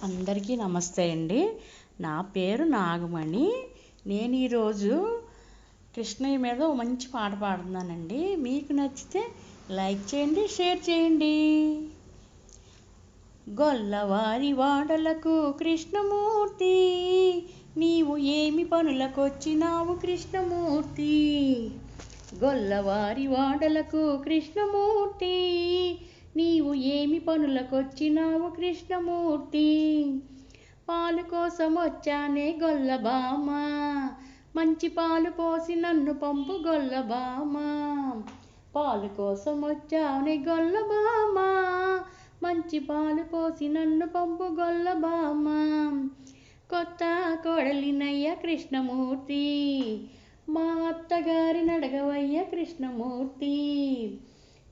అందరికీ నమస్తే అండి. నా పేరు నాగమణి. నేను ఈరోజు కృష్ణయ్య మీద ఓ మంచి పాట పాడుతున్నానండి. మీకు నచ్చితే లైక్ చేయండి, షేర్ చేయండి. గొల్లవారి వాడలకు కృష్ణమూర్తి, నీవు ఏమి పనులకొచ్చినావు కృష్ణమూర్తి. గొల్లవారి వాడలకు కృష్ణమూర్తి, నీవు ఏమి పనులకొచ్చినావు కృష్ణమూర్తి. పాలు కోసం వచ్చానే గొల్లబామ, మంచి పాలు పోసి నన్ను పంపు గొల్లబామ. పాలు కోసం వచ్చానే గొల్లబామ, మంచి పాలు పోసి నన్ను పంపు గొల్లబామ. కొత్త కోడలినయ్య కృష్ణమూర్తి, మా అత్తగారి నడగవయ్య కృష్ణమూర్తి.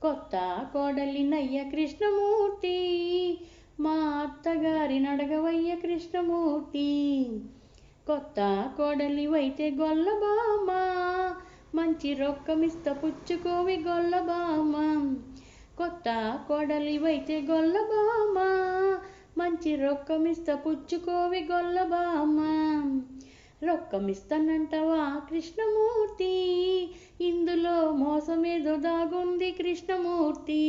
కొత్త కోడలినయ్య కృష్ణమూర్తి, మా అత్తగారి నడగవయ్య కృష్ణమూర్తి. కొత్త కోడలివైతే గొల్లబామ, మంచి రొక్కమిస్త పుచ్చుకోవి గొల్లబామ. కొత్త కోడలివైతే గొల్లబామ, మంచి రొక్కమిస్త పుచ్చుకోవి గొల్లబామ. రొక్కమిస్తానంటవా కృష్ణమూర్తి, ఇందులో మోసమేదో దాగుంది కృష్ణమూర్తి.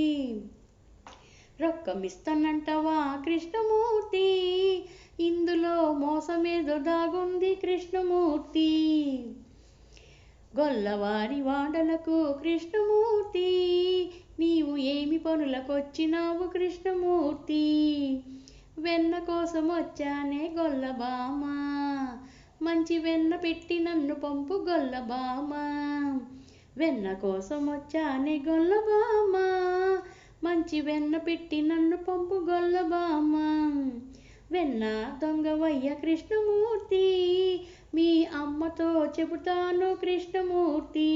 రొక్కమిస్తానంటవా కృష్ణమూర్తి, ఇందులో మోసమేదో దాగుంది కృష్ణమూర్తి. గొల్లవారి వాడలకు కృష్ణమూర్తి, నీవు ఏమి పనులకొచ్చినావు కృష్ణమూర్తి. వెన్న కోసం వచ్చానే గొల్లబామ, మంచి వెన్న పెట్టి నన్ను పంపు గొల్లబామ. వెన్న కోసం వచ్చానే గొల్లబామ, మంచి వెన్న పెట్టి నన్ను పంపు గొల్లబామ. వెన్న దొంగవయ్య కృష్ణమూర్తి, మీ అమ్మతో చెబుతాను కృష్ణమూర్తి.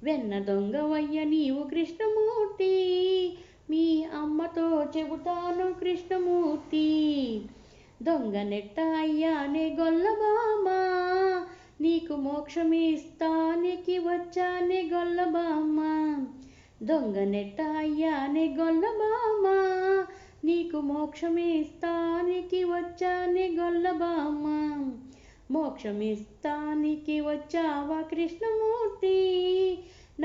వెన్న దొంగవయ్య నీవు కృష్ణమూర్తి, మీ అమ్మతో చెబుతాను కృష్ణమూర్తి. దొంగ నెట్ట అయ్యానే గొల్లబామ, నీకు మోక్షమిస్తానికి వచ్చానే గొల్లబామ. దొంగ నెట్ట అయ్యానే గొల్లబామ, నీకు మోక్షమిస్తానికి వచ్చానే గొల్లబామ. మోక్షమిస్తానికి వచ్చావా కృష్ణమూర్తి,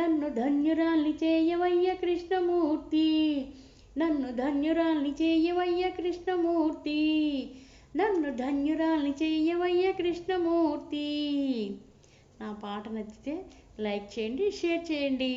నన్ను ధన్యురాల్ని చేయవయ్య కృష్ణమూర్తి. నన్ను ధన్యురాల్ని చేయవయ్య కృష్ణమూర్తి, నన్ను ధన్యురాల్ని చేయవయ్య కృష్ణమూర్తి. నా పాట నచ్చితే లైక్ చేయండి, షేర్ చేయండి.